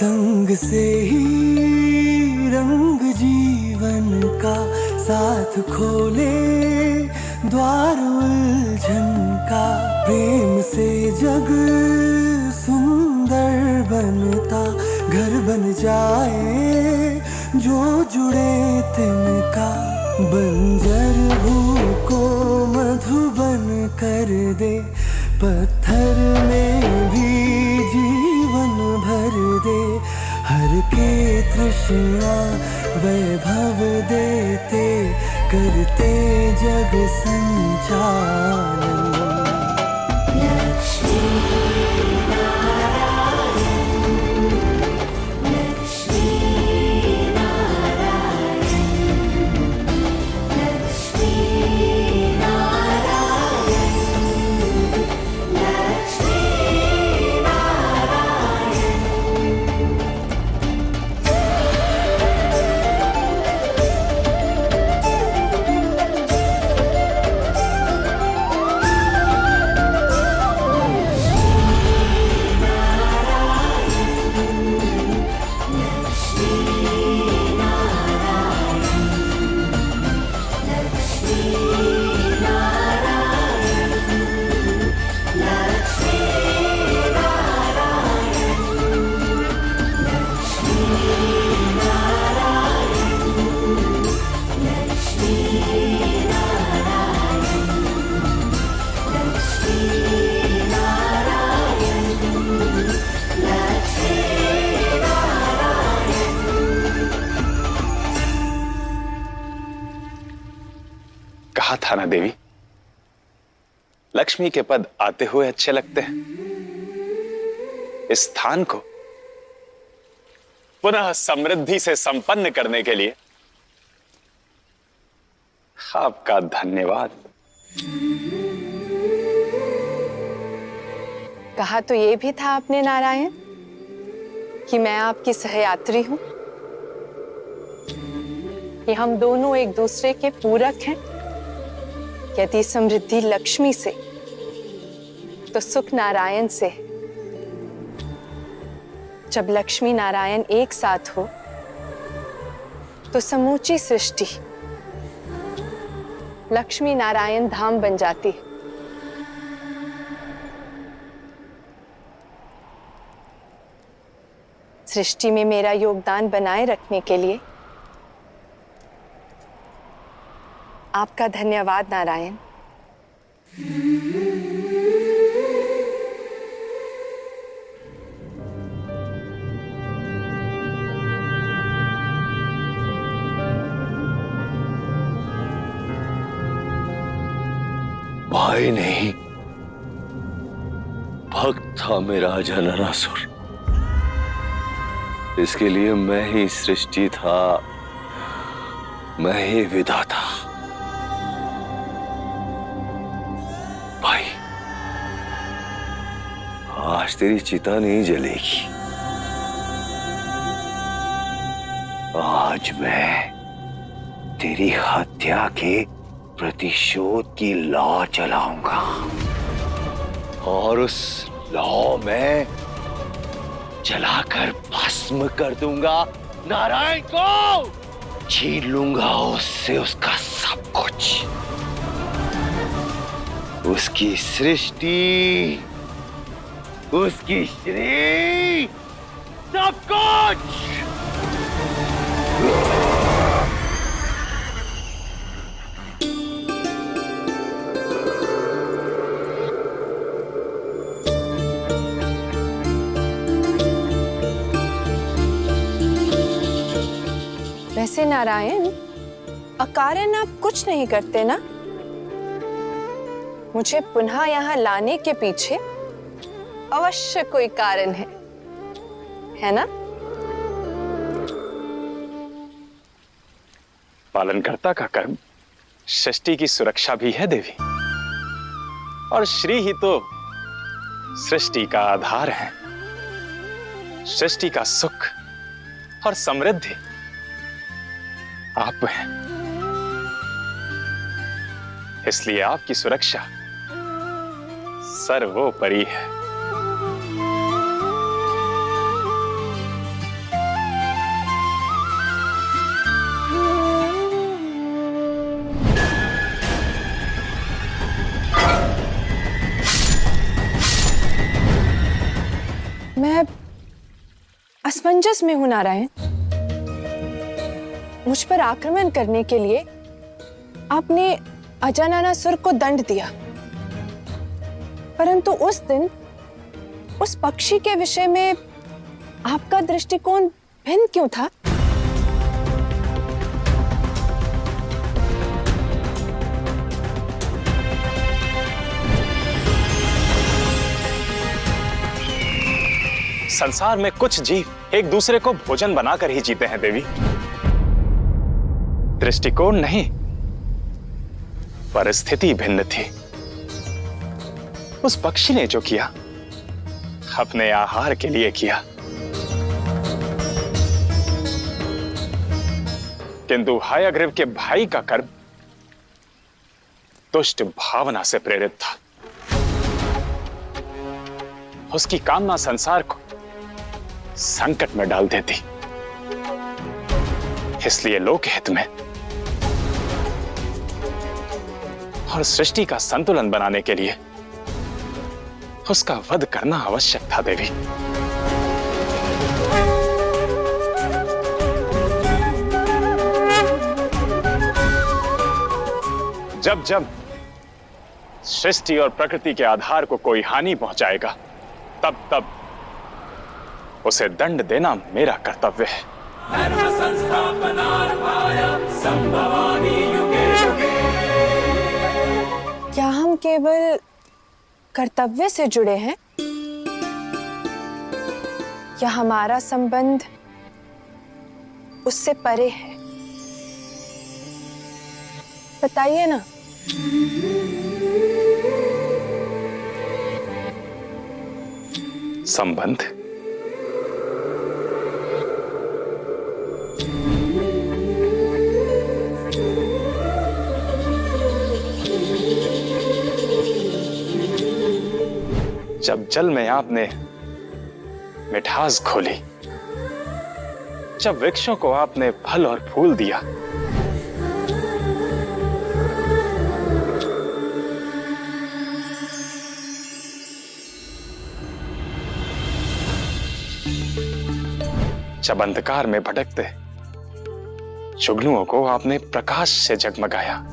संग से ही रंग जीवन का साथ खोले द्वार उलझन का। प्रेम से जग सुंदर बनता, घर बन जाए जो जुड़े तिनका। बंजर भू को मधुबन कर दे, पत्थर में भी जीवन भर दे। हर के तृष्णा वैभव देते, करते जग संचालन। कहा था ना देवी, लक्ष्मी के पद आते हुए अच्छे लगते हैं। इस स्थान को पुनः समृद्धि से संपन्न करने के लिए आपका धन्यवाद। कहा तो ये भी था आपने नारायण कि मैं आपकी सहयात्री हूं, कि हम दोनों एक दूसरे के पूरक हैं। यदि समृद्धि लक्ष्मी से तो सुख नारायण से। जब लक्ष्मी नारायण एक साथ हो तो समूची सृष्टि लक्ष्मी नारायण धाम बन जाती है। सृष्टि में मेरा योगदान बनाए रखने के लिए आपका धन्यवाद नारायण। भाई नहीं, भक्त था मेरा जननासुर। इसके लिए मैं ही सृष्टि था, मैं ही विधाता। भाई, आज तेरी चिता नहीं जलेगी। आज मैं तेरी हत्या के प्रतिशोध की लौ चलाऊंगा और उस लौ में जलाकर भस्म कर दूंगा नारायण को। छीन लूंगा उससे उसका सब कुछ, उसकी सृष्टि, उसकी श्री, सब कुछ। वैसे नारायण, अकारण आप कुछ नहीं करते ना? मुझे पुनः यहाँ लाने के पीछे अवश्य कोई कारण है ना? पालनकर्ता का कर्म सृष्टि की सुरक्षा भी है देवी, और श्री ही तो सृष्टि का आधार है। सृष्टि का सुख और समृद्धि आप हैं, इसलिए आपकी सुरक्षा सर्वोपरि है। असमंजस में हूं नारायण। मुझ पर आक्रमण करने के लिए आपने अजाननासुर को दंड दिया, परंतु उस दिन उस पक्षी के विषय में आपका दृष्टिकोण भिन्न क्यों था? संसार में कुछ जीव एक दूसरे को भोजन बनाकर ही जीते हैं देवी। दृष्टिकोण नहीं, परिस्थिति भिन्न थी। उस पक्षी ने जो किया अपने आहार के लिए किया, किंतु हयग्रीव के भाई का कर्म दुष्ट भावना से प्रेरित था। उसकी कामना संसार को संकट में डाल देती। इसलिए लोकहित में और सृष्टि का संतुलन बनाने के लिए उसका वध करना आवश्यक था देवी। जब जब सृष्टि और प्रकृति के आधार को कोई हानि पहुंचाएगा, तब तब उसे दंड देना मेरा कर्तव्य है। क्या हम केवल कर्तव्य से जुड़े हैं या हमारा संबंध उससे परे है? बताइए ना। संबंध? जब जल में आपने मिठास खोली, जब वृक्षों को आपने फल और फूल दिया, जब अंधकार में भटकते जुगनुओं को आपने प्रकाश से जगमगाया,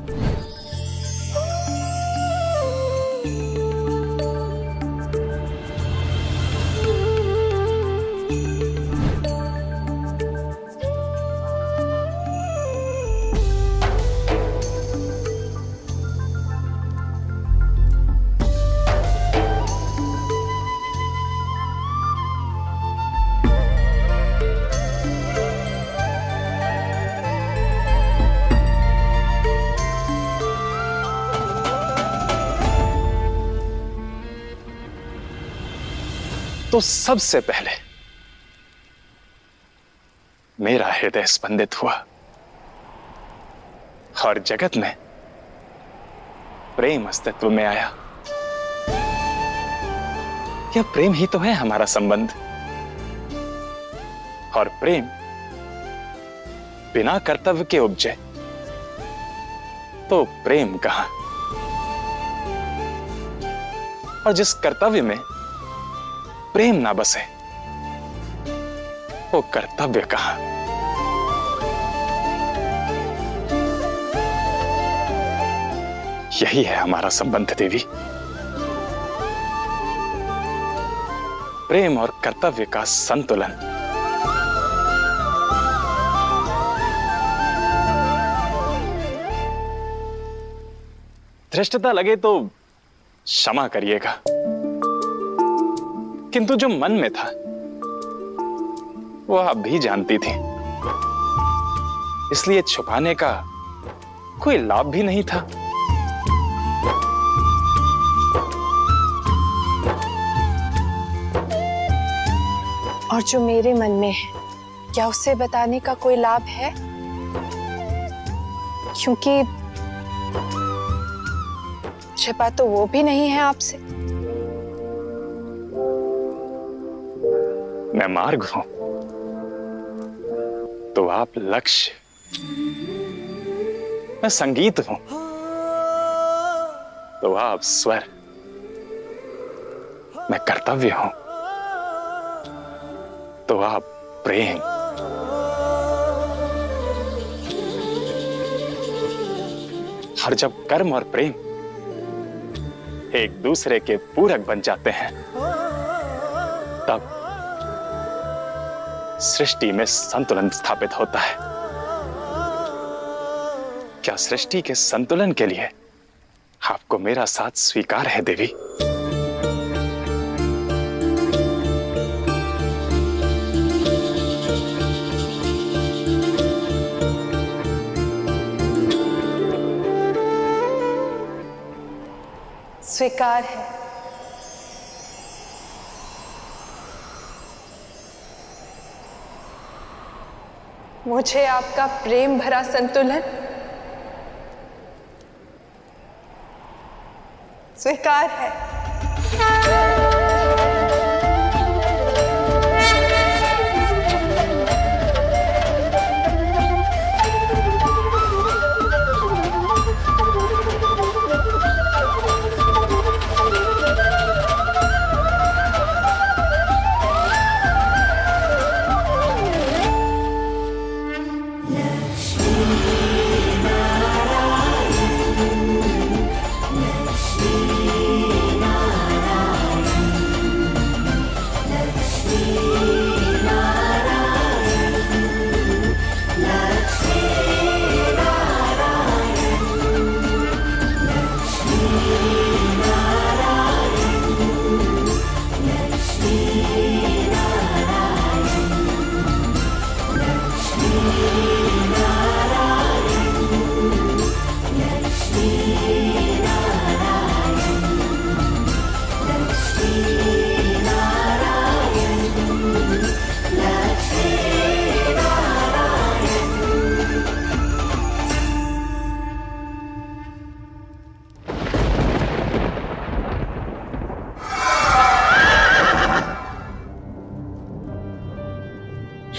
तो सबसे पहले मेरा हृदय स्पंदित हुआ और जगत में प्रेम अस्तित्व में आया। यह प्रेम ही तो है हमारा संबंध, और प्रेम बिना कर्तव्य के उपजे तो प्रेम कहां। और जिस कर्तव्य में प्रेम ना बसे वो कर्तव्य कहां। यही है हमारा संबंध देवी, प्रेम और कर्तव्य का संतुलन। धृष्टता लगे तो क्षमा करिएगा, किंतु जो मन में था वो आप भी जानती थी, इसलिए छुपाने का कोई लाभ भी नहीं था। और जो मेरे मन में है, क्या उसे बताने का कोई लाभ है? क्योंकि छिपा तो वो भी नहीं है आपसे। मैं मार्ग हूं तो आप लक्ष्य, मैं संगीत हूं तो आप स्वर, मैं कर्तव्य हूं तो आप प्रेम। और जब कर्म और प्रेम एक दूसरे के पूरक बन जाते हैं, तब सृष्टि में संतुलन स्थापित होता है। क्या सृष्टि के संतुलन के लिए आपको मेरा साथ स्वीकार है देवी? स्वीकार है। मुझे आपका प्रेम भरा संतुलन स्वीकार है।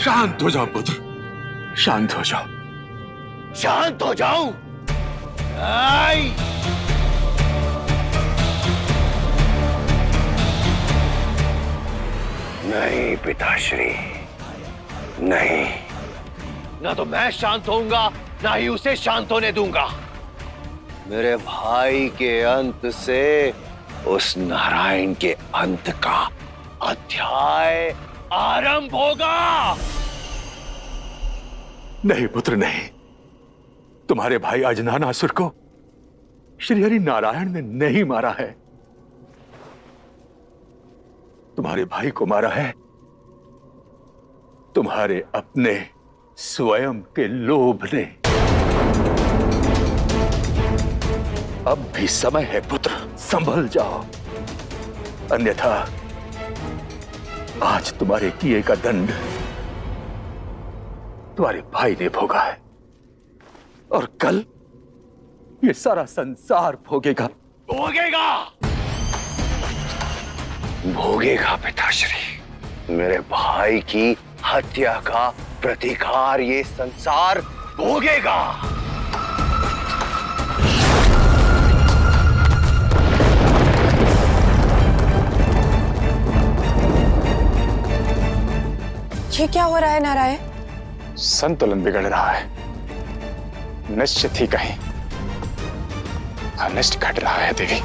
शांत हो जाओ पुत्र, शांत हो जाओ। शांत हो जाऊं? आई! नहीं पिताश्री, नहीं। ना तो मैं शांत होऊंगा, ना ही उसे शांत होने दूंगा। मेरे भाई के अंत से उस नारायण के अंत का अध्याय आरंभ होगा। नहीं पुत्र नहीं, तुम्हारे भाई अजनानासुर को श्री हरि नारायण ने नहीं मारा है। तुम्हारे भाई को मारा है तुम्हारे अपने स्वयं के लोभ ने। अब भी समय है पुत्र, संभल जाओ, अन्यथा आज तुम्हारे किए का दंड तुम्हारे भाई ने भोगा है, और कल ये सारा संसार भोगेगा। भोगेगा, भोगेगा पिताश्री। मेरे भाई की हत्या का प्रतिकार ये संसार भोगेगा। ये क्या हो रहा है नारायण? संतुलन बिगड़ रहा है, निश्चित ही कहीं अनिष्ट घट रहा है देवी।